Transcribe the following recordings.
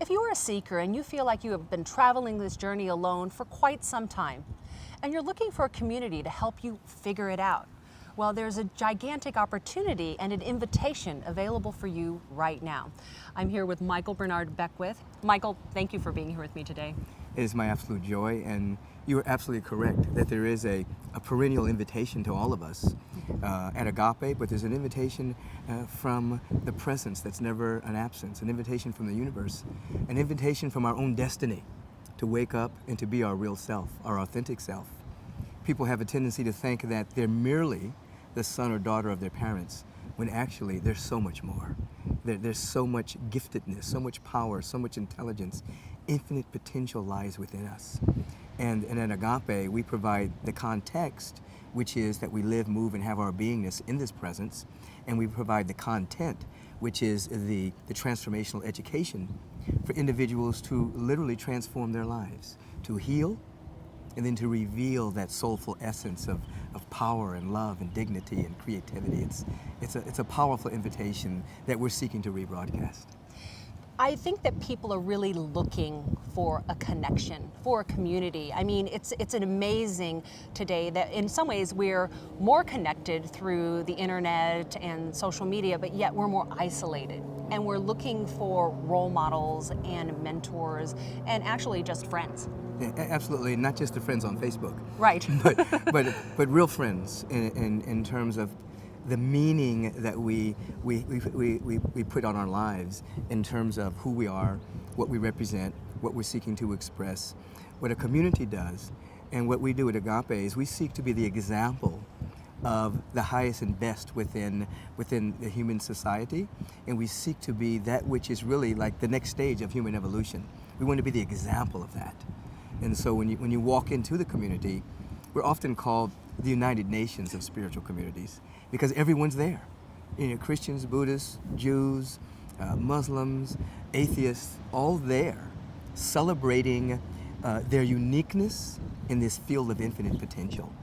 If you are a seeker and you feel like you have been traveling this journey alone for quite some time, and you're looking for a community to help you figure it out, well, there's a gigantic opportunity and an invitation available for you right now. I'm here with Michael Bernard Beckwith. Michael, thank you for being here with me today. It is my absolute joy, and you are absolutely correct that there is a perennial invitation to all of us at Agape, but there's an invitation from the presence that's never an absence, an invitation from the universe, an invitation from our own destiny to wake up and to be our real self, our authentic self. People have a tendency to think that they're merely the son or daughter of their parents, when actually there's so much more. There's so much giftedness, so much power, so much intelligence. Infinite potential lies within us. And at Agape, we provide the context, which is that we live, move, and have our beingness in this presence. And we provide the content, which is the transformational education for individuals to literally transform their lives, to heal, and then to reveal that soulful essence of power and love and dignity and creativity. It's a powerful invitation that we're seeking to rebroadcast. I think that people are really looking for a connection, for a community. I mean, it's an amazing today that in some ways we're more connected through the internet and social media, but yet we're more isolated. And we're looking for role models and mentors and actually just friends. Yeah, absolutely, not just the friends on Facebook. Right. but real friends in terms of the meaning that we put on our lives in terms of who we are, what we represent, what we're seeking to express. What a community does, and what we do at Agape is we seek to be the example of the highest and best within the human society, and we seek to be that which is really like the next stage of human evolution. We want to be the example of that. And so when you walk into the community, we're often called the United Nations of spiritual communities, because everyone's there. You know, Christians, Buddhists, Jews, Muslims, atheists, all there, celebrating their uniqueness in this field of infinite potential.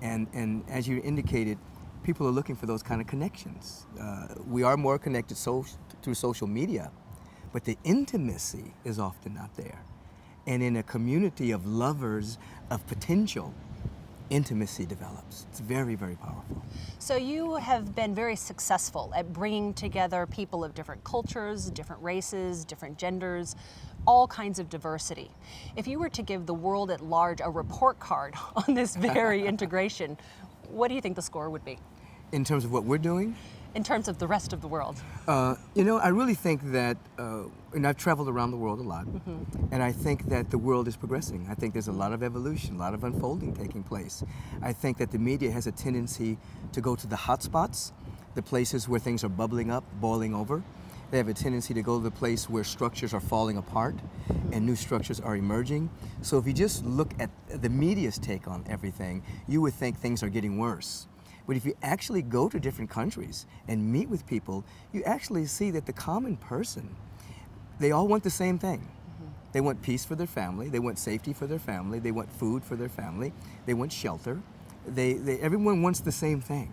And as you indicated, people are looking for those kind of connections. We are more connected through social media, but the intimacy is often not there. And in a community of lovers of potential, intimacy develops. It's very, very powerful. So you have been very successful at bringing together people of different cultures, different races, different genders, all kinds of diversity. If you were to give the world at large a report card on this very integration, what do you think the score would be? In terms of what we're doing? In terms of the rest of the world? You know, I really think that, and I've traveled around the world a lot, and I think that the world is progressing. I think there's a lot of evolution, a lot of unfolding taking place. I think that the media has a tendency to go to the hot spots, the places where things are bubbling up, boiling over. They have a tendency to go to the place where structures are falling apart and new structures are emerging. So if you just look at the media's take on everything, you would think things are getting worse. But if you actually go to different countries and meet with people, you actually see that the common person, they all want the same thing. They want peace for their family, they want safety for their family, they want food for their family, they want shelter. Everyone wants the same thing.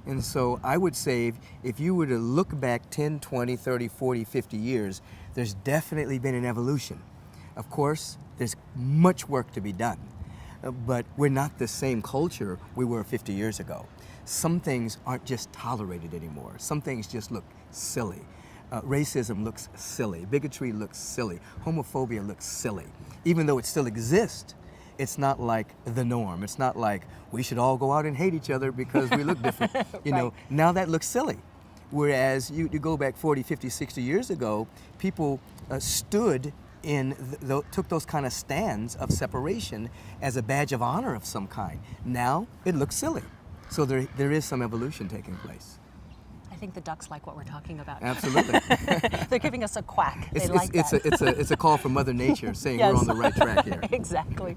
And so I would say if you were to look back 10, 20, 30, 40, 50 years, there's definitely been an evolution. Of course, there's much work to be done, but we're not the same culture we were 50 years ago. Some things aren't just tolerated anymore. Some things just look silly. Racism looks silly. Bigotry looks silly. Homophobia looks silly. Even though it still exists, it's not like the norm. It's not like we should all go out and hate each other because we look different. You know, now that looks silly. Whereas you go back 40, 50, 60 years ago, people stood took those kind of stands of separation as a badge of honor of some kind. Now it looks silly. So there is some evolution taking place. I think the ducks like what we're talking about. Absolutely. They're giving us a quack. They like that. It's a call from Mother Nature saying Yes. we're on the right track here. Exactly.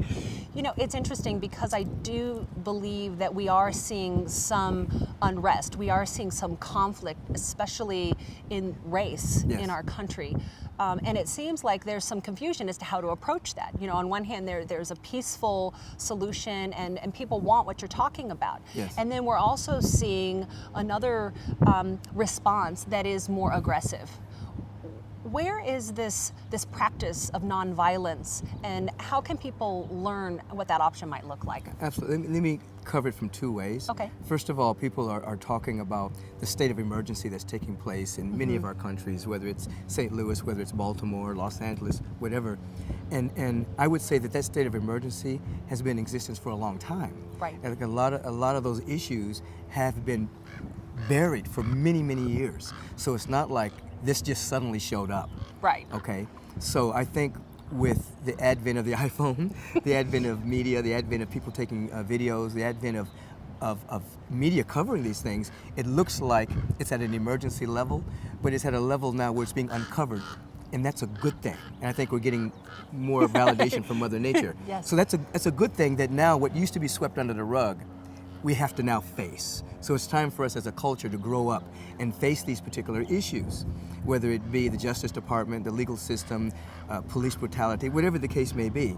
You know, it's interesting because I do believe that we are seeing some unrest. We are seeing some conflict, especially in race in our country. And it seems like there's some confusion as to how to approach that. You know, on one hand, there's a peaceful solution and people want what you're talking about. Yes. And then we're also seeing another response that is more aggressive. Where is this practice of nonviolence, and how can people learn what that option might look like? Absolutely. Let me cover it from two ways. Okay. First of all, people are talking about the state of emergency that's taking place in many of our countries, whether it's St. Louis, whether it's Baltimore, Los Angeles, whatever. And I would say that that state of emergency has been in existence for a long time. Right. And like a lot of those issues have been buried for many, many years. So it's not like this just suddenly showed up. Right. Okay. So I think with the advent of the iPhone, the advent of media, the advent of people taking videos, the advent of media covering these things, it looks like it's at an emergency level, but it's at a level now where it's being uncovered. And that's a good thing. And I think we're getting more validation from Mother Nature. Yes. So that's a good thing that now what used to be swept under the rug, we have to now face. So it's time for us as a culture to grow up and face these particular issues, whether it be the Justice Department, the legal system, police brutality, whatever the case may be.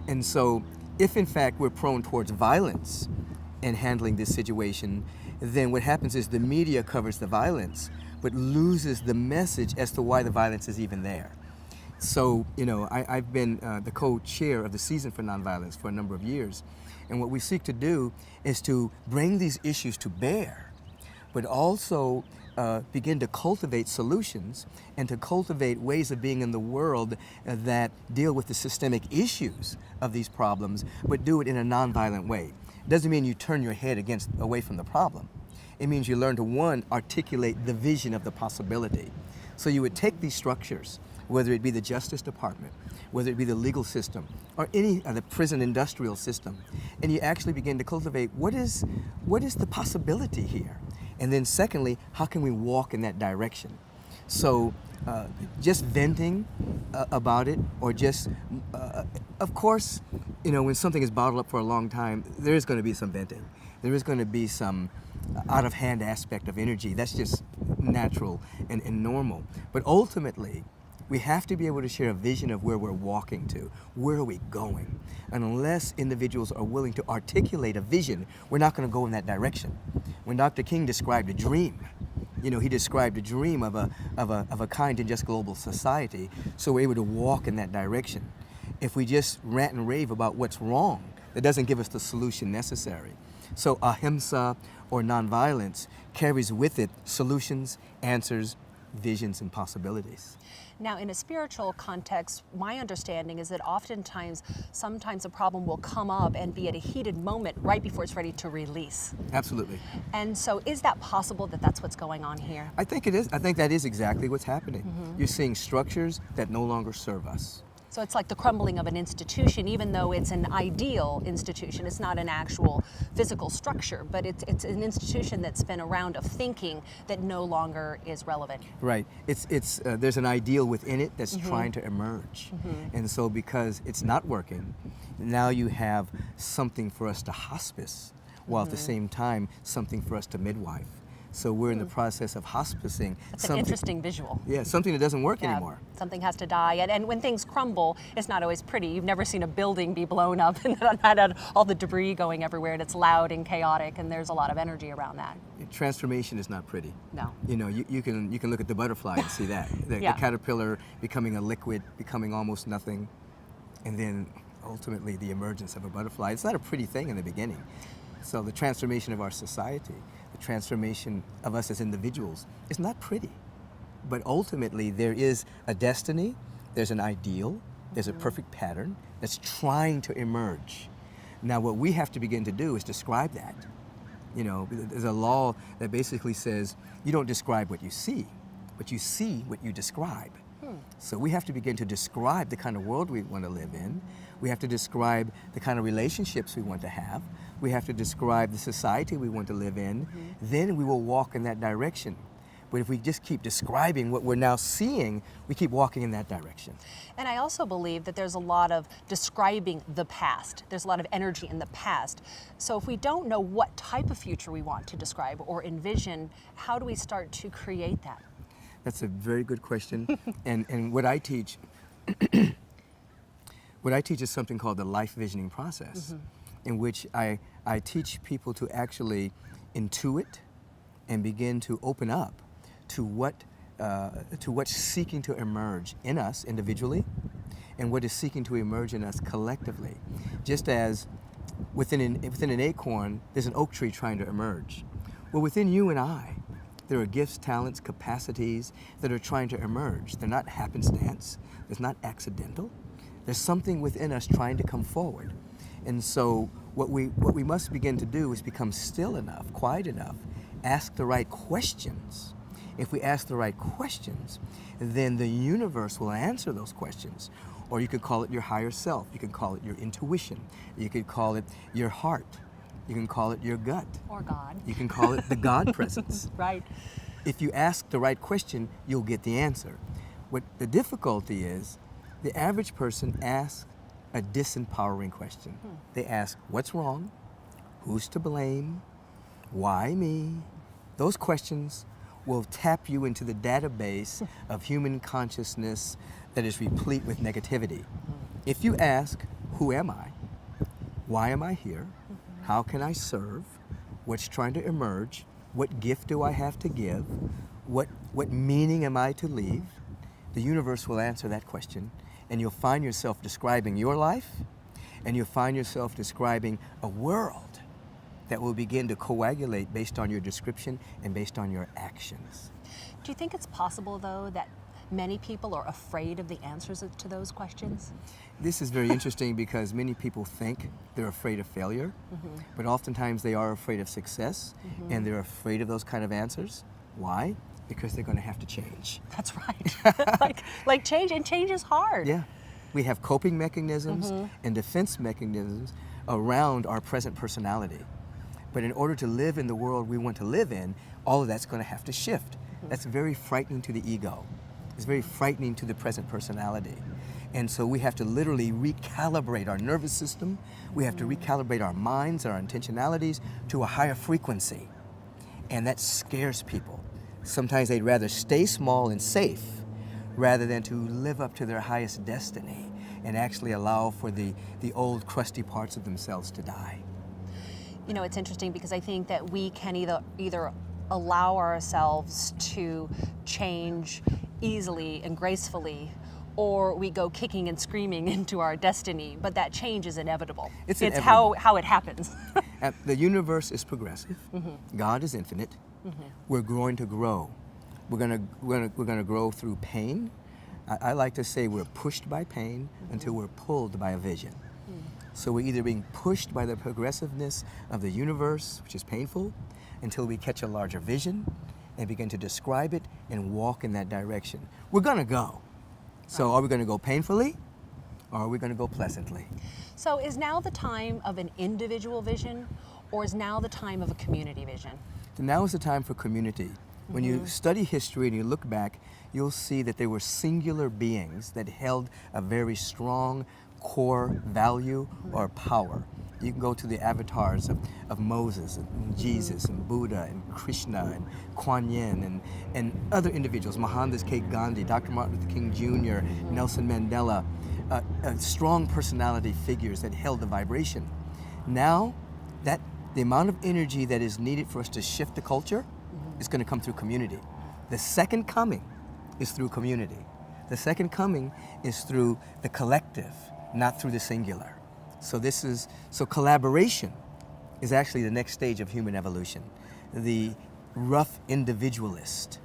And so if in fact we're prone towards violence in handling this situation, then what happens is the media covers the violence, but loses the message as to why the violence is even there. So, you know, I've been the co-chair of the Season for Nonviolence for a number of years. And what we seek to do is to bring these issues to bear, but also begin to cultivate solutions and to cultivate ways of being in the world that deal with the systemic issues of these problems, but do it in a nonviolent way. It doesn't mean you turn your head away from the problem. It means you learn to, one, articulate the vision of the possibility. So you would take these structures, whether it be the Justice Department, whether it be the legal system, or any the prison industrial system, and you actually begin to cultivate what is the possibility here? And then secondly, how can we walk in that direction? So just venting about it, or just, of course, you know, when something is bottled up for a long time, there is going to be some venting. There is going to be some out-of-hand aspect of energy. That's just natural and normal. But ultimately, we have to be able to share a vision of where we're walking to. Where are we going? And unless individuals are willing to articulate a vision, we're not going to go in that direction. When Dr. King described a dream, you know, he described a dream of a kind and just global society, so we're able to walk in that direction. If we just rant and rave about what's wrong, that doesn't give us the solution necessary. So ahimsa, or nonviolence, carries with it solutions, answers, visions, and possibilities. Now, in a spiritual context, my understanding is that sometimes a problem will come up and be at a heated moment right before it's ready to release. Absolutely. And so is that possible that that's what's going on here? I think it is. I think that is exactly what's happening. You're seeing structures that no longer serve us. So it's like the crumbling of an institution, even though it's an ideal institution. It's not an actual physical structure, but it's an institution that's been around of thinking that no longer is relevant. Right. There's an ideal within it that's trying to emerge. And so because it's not working, now you have something for us to hospice, while at the same time something for us to midwife. So we're in the process of hospicing. That's an interesting visual. Yeah, something that doesn't work anymore. Something has to die. And when things crumble, it's not always pretty. You've never seen a building be blown up and had all the debris going everywhere, and it's loud and chaotic, and there's a lot of energy around that. Transformation is not pretty. No. You know, you can look at the butterfly and see that. The caterpillar becoming a liquid, becoming almost nothing, and then ultimately the emergence of a butterfly. It's not a pretty thing in the beginning. So the transformation of our society, the transformation of us as individuals is not pretty. But ultimately there is a destiny, there's an ideal, there's a perfect pattern that's trying to emerge. Now what we have to begin to do is describe that. You know, there's a law that basically says you don't describe what you see, but you see what you describe. So we have to begin to describe the kind of world we want to live in. We have to describe the kind of relationships we want to have. We have to describe the society we want to live in. Then we will walk in that direction. But if we just keep describing what we're now seeing, we keep walking in that direction. And I also believe that there's a lot of describing the past. There's a lot of energy in the past. So if we don't know what type of future we want to describe or envision, how do we start to create that? That's a very good question. and what I teach is something called the life visioning process, in which I teach people to actually intuit and begin to open up to what to what's seeking to emerge in us individually and what is seeking to emerge in us collectively. Just as within an acorn, there's an oak tree trying to emerge. Well, within you and I, there are gifts, talents, capacities that are trying to emerge. They're not happenstance. It's not accidental. There's something within us trying to come forward. And so what we must begin to do is become still enough, quiet enough, ask the right questions. If we ask the right questions, then the universe will answer those questions. Or you could call it your higher self. You can call it your intuition. You could call it your heart. You can call it your gut. Or God. You can call it the God presence. Right. If you ask the right question, you'll get the answer. What the difficulty is, the average person asks a disempowering question. They ask, what's wrong? Who's to blame? Why me? Those questions will tap you into the database of human consciousness that is replete with negativity. If you ask, who am I? Why am I here? How can I serve? What's trying to emerge? What gift do I have to give? What meaning am I to leave? The universe will answer that question, and you'll find yourself describing your life, and you'll find yourself describing a world that will begin to coagulate based on your description and based on your actions. Do you think it's possible, though, that many people are afraid of the answers to those questions? This is very interesting because many people think they're afraid of failure, but oftentimes they are afraid of success, and they're afraid of those kind of answers. Why? Because they're going to have to change. That's right. like change, and change is hard. Yeah. We have coping mechanisms and defense mechanisms around our present personality. But in order to live in the world we want to live in, all of that's going to have to shift. That's very frightening to the ego. It's very frightening to the present personality. And so we have to literally recalibrate our nervous system. We have to recalibrate our minds, our intentionalities to a higher frequency. And that scares people. Sometimes they'd rather stay small and safe rather than to live up to their highest destiny and actually allow for the old crusty parts of themselves to die. You know, it's interesting because I think that we can either allow ourselves to change easily and gracefully, or we go kicking and screaming into our destiny, but that change is inevitable. It's inevitable. How it happens. The universe is progressive. God is infinite. We're going to grow. We're gonna grow through pain. I like to say we're pushed by pain until we're pulled by a vision. So we're either being pushed by the progressiveness of the universe, which is painful, until we catch a larger vision and begin to describe it and walk in that direction. We're gonna go. So are we gonna go painfully, or are we gonna go pleasantly? So is now the time of an individual vision, or is now the time of a community vision? Now is the time for community. When you study history and you look back, you'll see that there were singular beings that held a very strong core value or power. You can go to the avatars of Moses and Jesus and Buddha and Krishna and Kuan Yin and other individuals, Mohandas K. Gandhi, Dr. Martin Luther King Jr., Nelson Mandela, strong personality figures that held the vibration. Now, the amount of energy that is needed for us to shift the culture is going to come through community. The second coming is through community. The second coming is through the collective, not through the singular. So collaboration is actually the next stage of human evolution. The rough individualist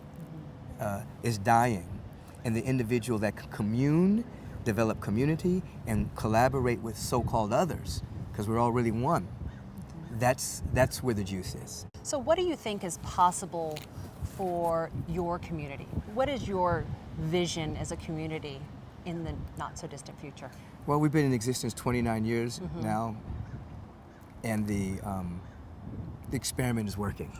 is dying, and the individual that can commune, develop community, and collaborate with so-called others, because we're all really one. That's where the juice is. So what do you think is possible for your community? What is your vision as a community in the not so distant future? Well, we've been in existence 29 years now, and the experiment is working.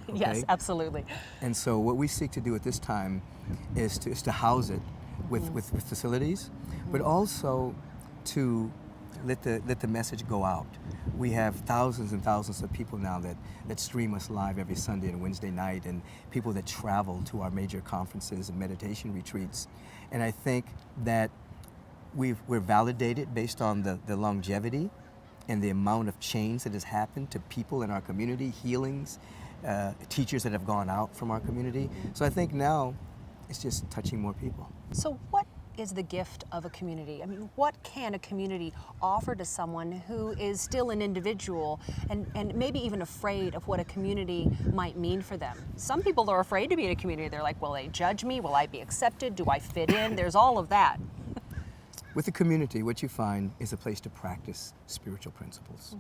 Okay? Yes, absolutely. And so what we seek to do at this time is to house it with facilities, but also to let the message go out. We have thousands and thousands of people now that stream us live every Sunday and Wednesday night, and people that travel to our major conferences and meditation retreats. And I think that we're validated based on the longevity and the amount of change that has happened to people in our community, healings, teachers that have gone out from our community. So I think now it's just touching more people. So what is the gift of a community? I mean, what can a community offer to someone who is still an individual and maybe even afraid of what a community might mean for them? Some people are afraid to be in a community. They're like, will they judge me? Will I be accepted? Do I fit in? There's all of that. With the community, what you find is a place to practice spiritual principles.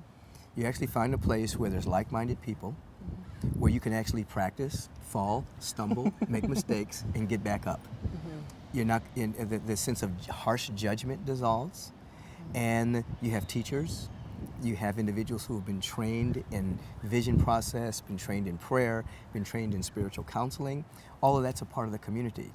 You actually find a place where there's like-minded people, where you can actually practice, fall, stumble, make mistakes, and get back up. You're not in the sense of harsh judgment dissolves, and you have teachers, you have individuals who have been trained in vision process, been trained in prayer, been trained in spiritual counseling. All of that's a part of the community.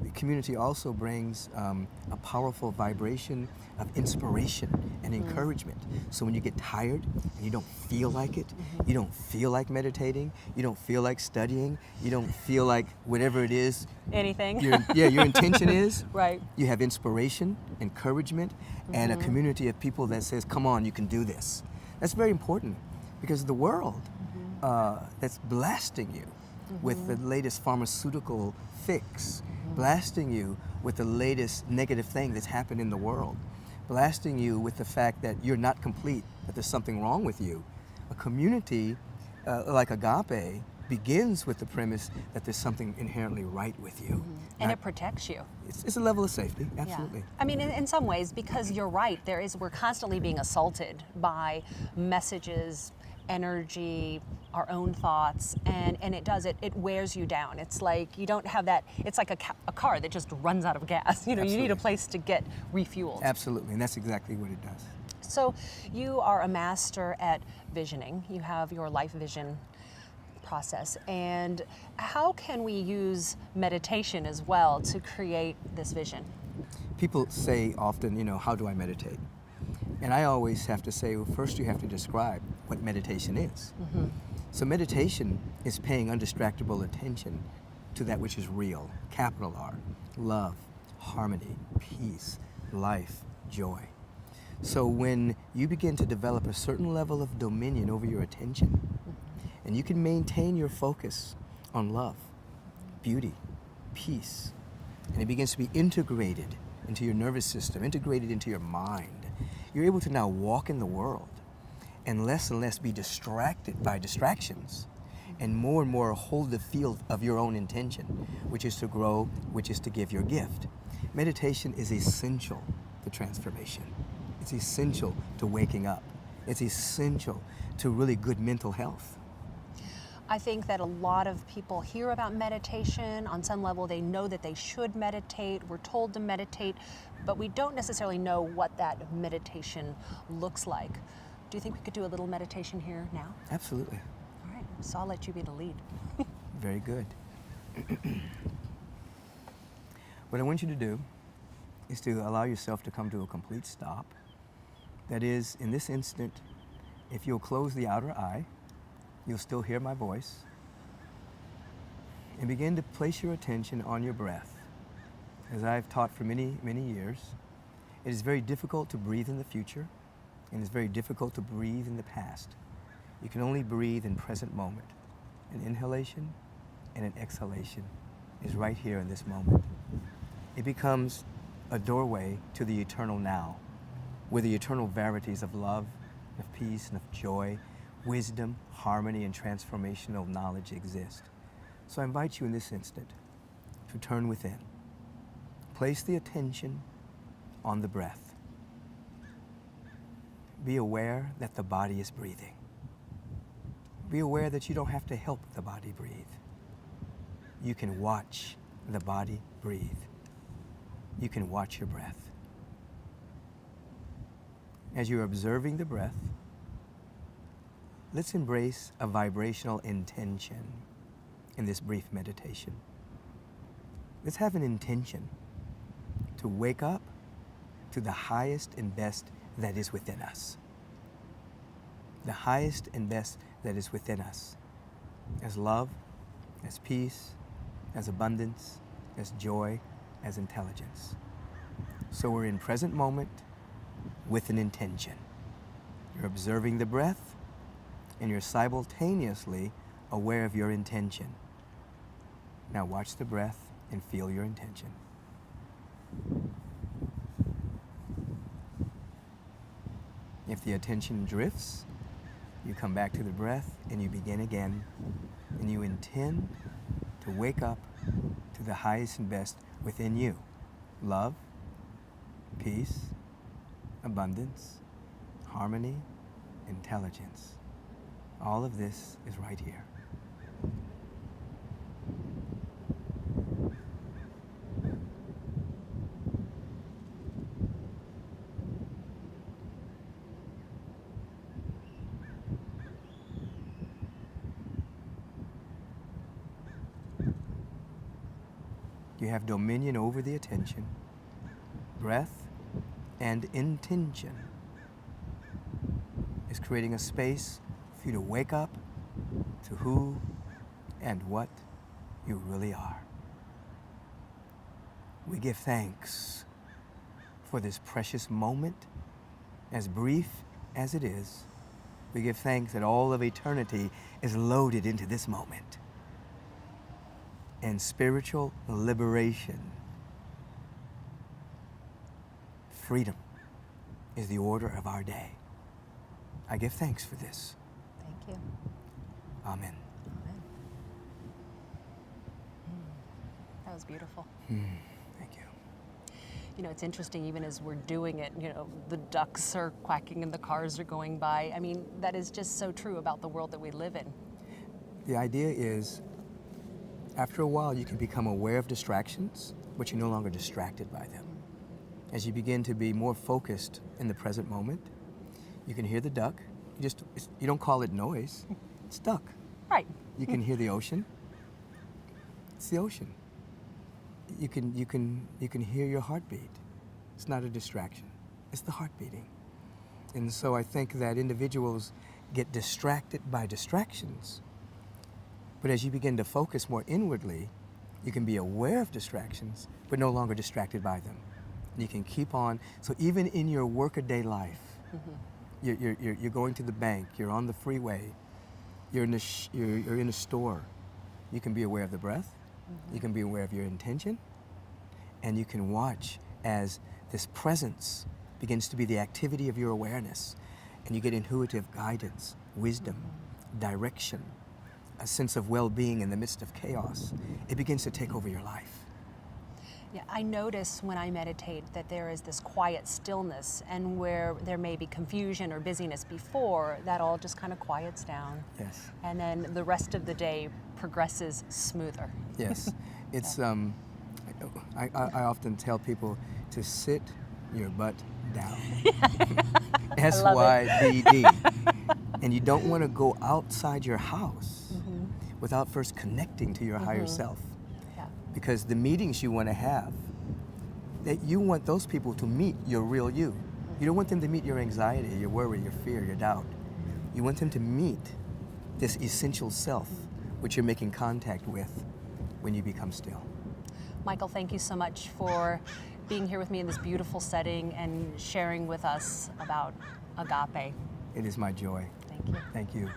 The community also brings a powerful vibration of inspiration and encouragement. So when you get tired and you don't feel like it, you don't feel like meditating, you don't feel like studying, you don't feel like whatever it is, Anything. your intention is, Right. you have inspiration, encouragement, and a community of people that says, come on, you can do this. That's very important because the world that's blasting you with the latest pharmaceutical fix, blasting you with the latest negative thing that's happened in the world, blasting you with the fact that you're not complete, that there's something wrong with you. A community like Agape begins with the premise that there's something inherently right with you. And it protects you. It's a level of safety, absolutely. Yeah. I mean, in some ways, because you're right, we're constantly being assaulted by messages, energy, our own thoughts, and it wears you down. It's like you don't have that, it's like a car that just runs out of gas. You know, you need a place to get refueled. Absolutely, and that's exactly what it does. So you are a master at visioning. You have your life vision process. And how can we use meditation as well to create this vision? People say often, you know, how do I meditate? And I always have to say, well, first you have to describe what meditation is. So meditation is paying undistractable attention to that which is real, capital R, love, harmony, peace, life, joy. So when you begin to develop a certain level of dominion over your attention, and you can maintain your focus on love, beauty, peace, and it begins to be integrated into your nervous system, integrated into your mind, you're able to now walk in the world and less be distracted by distractions and more hold the field of your own intention, which is to grow, which is to give your gift. Meditation is essential to transformation. It's essential to waking up. It's essential to really good mental health. I think that a lot of people hear about meditation. On some level, they know that they should meditate. We're told to meditate, but we don't necessarily know what that meditation looks like. Do you think we could do a little meditation here now? Absolutely. All right, so I'll let you be the lead. Very good. What I want you to do is to allow yourself to come to a complete stop. That is, in this instant, if you'll close the outer eye, you'll still hear my voice, and begin to place your attention on your breath. As I've taught for many years, it is very difficult to breathe in the future, and it's very difficult to breathe in the past. You can only breathe in present moment. An inhalation and an exhalation is right here in this moment. It becomes a doorway to the eternal now, where the eternal verities of love, of peace, and of joy, wisdom, harmony, and transformational knowledge exist. So I invite you in this instant to turn within. Place the attention on the breath. Be aware that the body is breathing. Be aware that you don't have to help the body breathe. You can watch the body breathe. You can watch your breath. As you're observing the breath, let's embrace a vibrational intention in this brief meditation. Let's have an intention to wake up to the highest and best that is within us. The highest and best that is within us, as love, as peace, as abundance, as joy, as intelligence. So we're in present moment with an intention. You're observing the breath, and you're simultaneously aware of your intention. Now watch the breath and feel your intention. If the attention drifts, you come back to the breath and you begin again, and you intend to wake up to the highest and best within you. Love, peace, abundance, harmony, intelligence. All of this is right here. You have dominion over the attention, breath, and intention is creating a space for you to wake up to who and what you really are. We give thanks for this precious moment, as brief as it is. We give thanks that all of eternity is loaded into this moment. And spiritual liberation, freedom, is the order of our day. I give thanks for this. Thank you. Amen. Amen. That was beautiful. Thank you. You know, it's interesting, even as we're doing it, you know, the ducks are quacking and the cars are going by. I mean, that is just so true about the world that we live in. The idea is, after a while, you can become aware of distractions, but you're no longer distracted by them. As you begin to be more focused in the present moment, you can hear the duck. You don't call it noise. It's duck. Right. You can hear the ocean. It's the ocean. You can hear your heartbeat. It's not a distraction. It's the heart beating. And so I think that individuals get distracted by distractions. But as you begin to focus more inwardly, you can be aware of distractions, but no longer distracted by them. And you can keep on. So even in your workaday life, you're going to the bank, you're on the freeway, you're in a store. You can be aware of the breath. You can be aware of your intention, and you can watch as this presence begins to be the activity of your awareness, and you get intuitive guidance, wisdom, direction, a sense of well-being in the midst of chaos. It begins to take over your life. Yeah, I notice when I meditate that there is this quiet stillness, and where there may be confusion or busyness before, that all just kind of quiets down. Yes. And then the rest of the day progresses smoother. Yes. It's I often tell people to sit your butt down. SYBD. And you don't want to go outside your house without first connecting to your higher self. Yeah. Because the meetings you want to have, that you want those people to meet your real you. You don't want them to meet your anxiety, your worry, your fear, your doubt. You want them to meet this essential self, which you're making contact with when you become still. Michael, thank you so much for being here with me in this beautiful setting and sharing with us about agape. It is my joy. Thank you. Thank you.